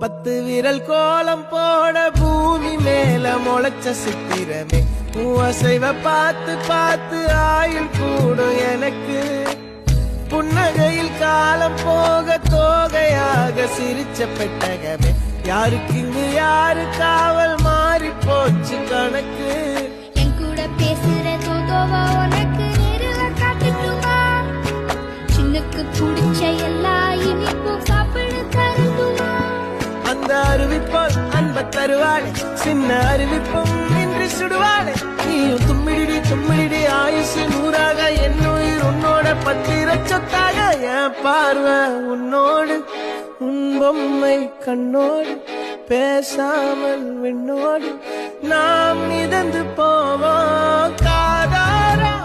10 விரல் கோலம் போட பூமி மேல முளைச்ச சித்திரமே அசைவ பார்த்து பார்த்து ஆயுள் கூடும் எனக்கு புன்னகையில் காலம் போக தோகையாக சிரிச்ச பெட்டகமே யாருக்கு இங்கு யாரு காவல் மாறி போச்சு கணக்கு என் கூட பேசுற தோதோவா உனக்கு நேரில் காட்டுமா சின்னுக்கு பிடிச்ச எல்லா இனிப்பும் சாப்பிட தருமா அந்த அருவிப்போல் அன்ப தருவாளே சின்ன அருவிப்பும் இன்றி சுடுவாளே நீயும் தும்மிடி தும்மிடி ஆயுசு 100ஆக என் உயிர் உன்னோட பத்திர சொத்தாக என் பார்வை உன்னோடு உன் பொம்மை கண்ணோடு பேசாமல் விண்ணோடு நாம் மிதந்து போவோம் காதாரா